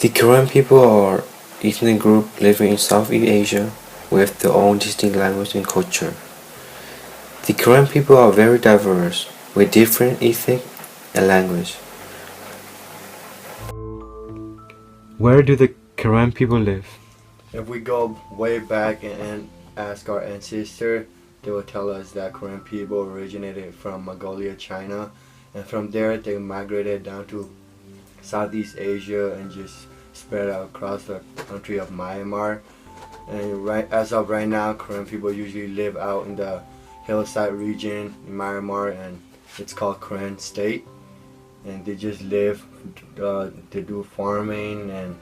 The Korean people are ethnic group living in Southeast Asia with their own distinct language and culture. The Korean people are very diverse with different ethnic and language. Where do the Korean people live? If we go way back and ask our ancestors, they will tell us that Korean people originated from Mongolia, China, and from there they migrated down to Southeast Asia and just spread out across the country of Myanmar. And as of right now, Korean people usually live out in the hillside region in Myanmar, and it's called Korean State. And they just live, they do farming and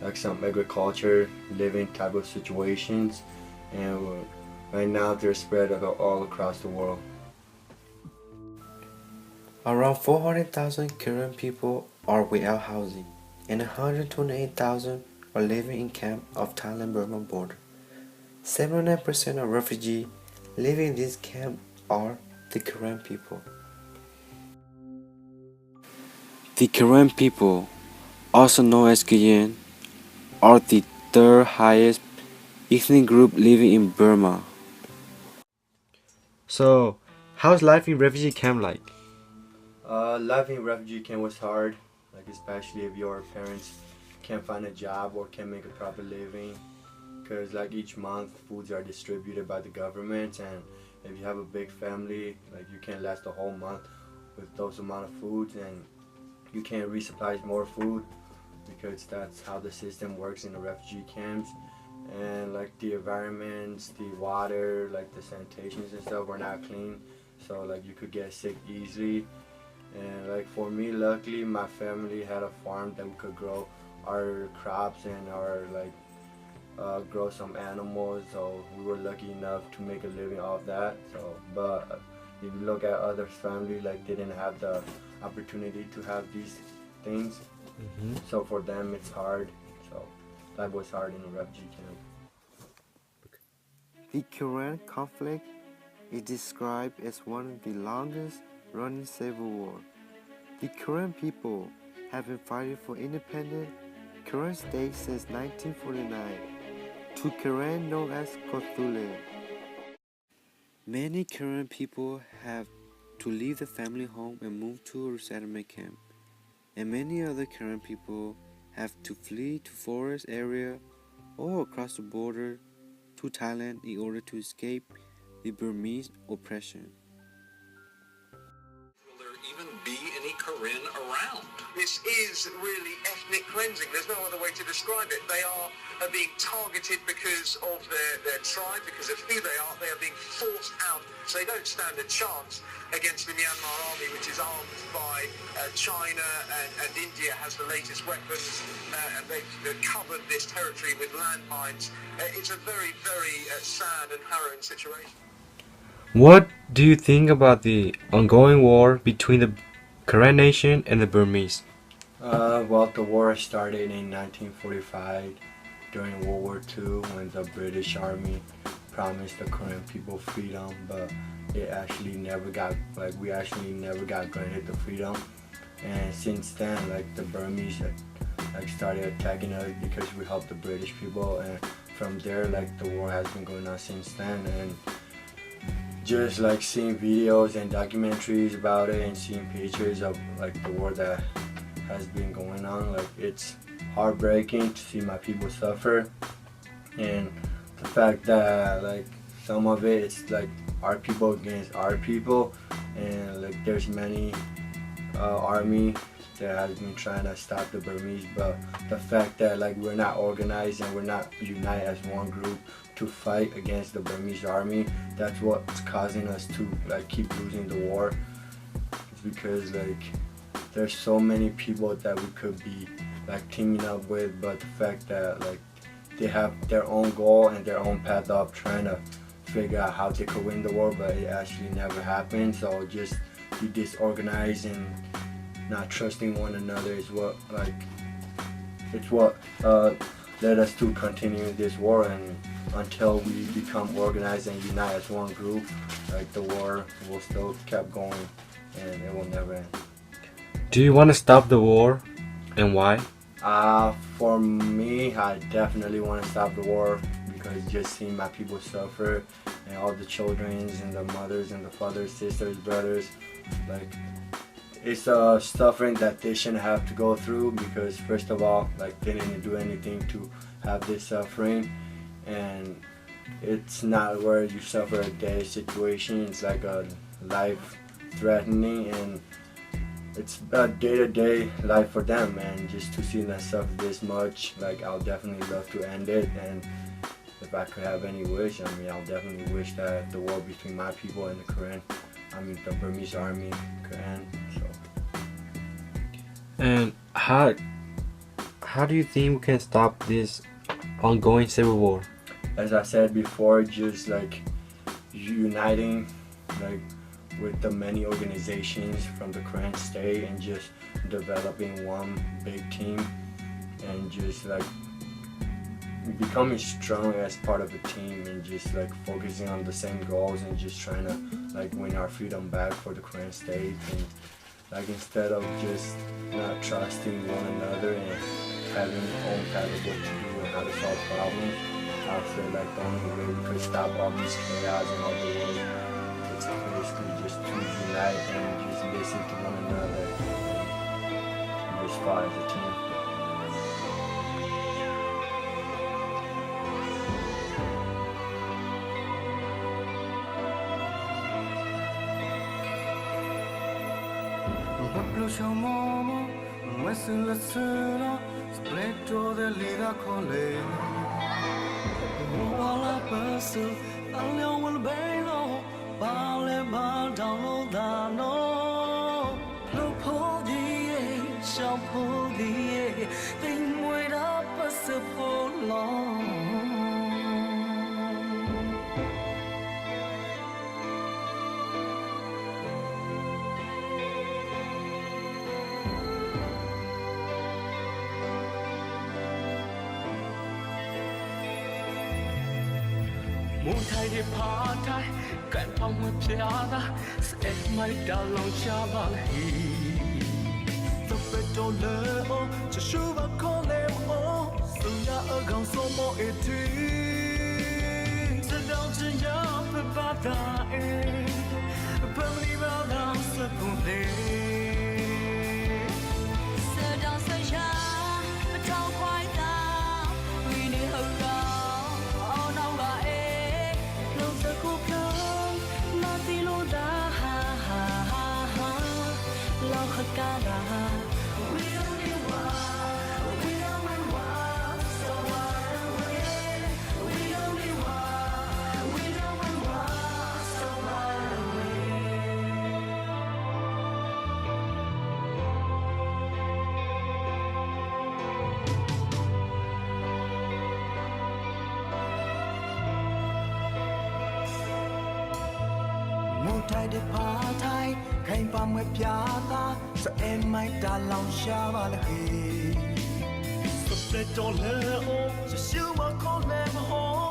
like some agriculture, living type of situations. And right now they're spread all across the world. Around 400,000 Korean people are without housing, and 128,000 are living in camp of Thailand-Burma border. 79% of refugees living in this camp are the Korean people. The Korean people, also known as Korean, are the third highest ethnic group living in Burma. So, how's life in refugee camp like? Life in refugee camp was hard, like especially if your parents can't find a job or can't make a proper living, because like each month foods are distributed by the government, and if you have a big family, like you can't last the whole month with those amount of foods, and you can't resupply more food because that's how the system works in the refugee camps. And like the environments, the water, like the sanitations and stuff were not clean, so like you could get sick easily. And like for me, luckily my family had a farm that we could grow our crops and our grow some animals, so we were lucky enough to make a living off that. So but if you look at other families, like they didn't have the opportunity to have these things, so for them it's hard. So life was hard in a refugee camp. The Korean conflict is described as one of the longest running civil war. The Korean people have been fighting for independent Korean state since 1949, to Korean known as Kothule. Many Korean people have to leave the family home and move to a resettlement camp, and many other Korean people have to flee to forest area or across the border to Thailand in order to escape the Burmese oppression. Will there even be any Korean around? This is really ethnic cleansing. There's no other way to describe it. They are being targeted because of their tribe, because of who they are. They are being forced out, so they don't stand a chance against the Myanmar army, which is armed by China, and India has the latest weapons, and they've covered this territory with landmines. It's a very, very sad and harrowing situation. What do you think about the ongoing war between the Korean nation and the Burmese? Well, the war started in 1945 during World War II when the British Army promised the Korean people freedom, but it actually never got, we actually never got granted the freedom. And since then, the Burmese started attacking us because we helped the British people, and from there, the war has been going on since then. And just seeing videos and documentaries about it and seeing pictures of the war that has been going on, it's heartbreaking to see my people suffer. And the fact that some of it it's our people against our people, and there's many army that has been trying to stop the Burmese, but the fact that we're not organized and we're not united as one group to fight against the Burmese army, that's what's causing us to keep losing the war. It's because there's so many people that we could be teaming up with, but the fact that they have their own goal and their own path of trying to figure out how they could win the war, but it actually never happened. So just be disorganized and not trusting one another is what led us to continue this war. And until we become organized and unite as one group, the war will still keep going and it will never end. Do you want to stop the war, and why? For me, I definitely want to stop the war because just seeing my people suffer and all the children and the mothers and the fathers, sisters, brothers, like it's a suffering that they shouldn't have to go through because first of all, like they didn't do anything to have this suffering, and it's not where you suffer a day situation. It's like a life threatening and it's a day-to-day life for them, and just to see them suffer this much, like I'll definitely love to end it. And if I could have any wish, I mean I'll definitely wish that the war between my people and the Burmese army could end. So. And how do you think we can stop this ongoing civil war? As I said before, just like uniting like with the many organizations from the Korean state and just developing one big team and just like becoming strong as part of a team and just like focusing on the same goals and just trying to like win our freedom back for the Korean state, and like instead of just not trusting one another and having own what to do and how to solve problems, I feel like the only way we could stop all these chaos and all the world, it's basically just to unite and just listen to one another and just fight as a team. Một thay để phá thai, cạnh phòng một phía ta, sẽ mãi đào lòng cha bà hi. Tập về đồ lỡ ô, cho chú bà có lem ô, sự nhà ở gòng số mô ế thi. Sẽ đau chân nhớ về bà ta ê, bà đi bao đám sẽ cùng lê. Sẽ đau sẽ cha, bà trao khoai ta, vì đi hờ gào, ô nâu bà ê. Thay để phá thai, khen pa mẹ pia ta, sa em mai ta lòng xa ba la hi. Sập để cho lỡ ô, sa siêu mà con em ô.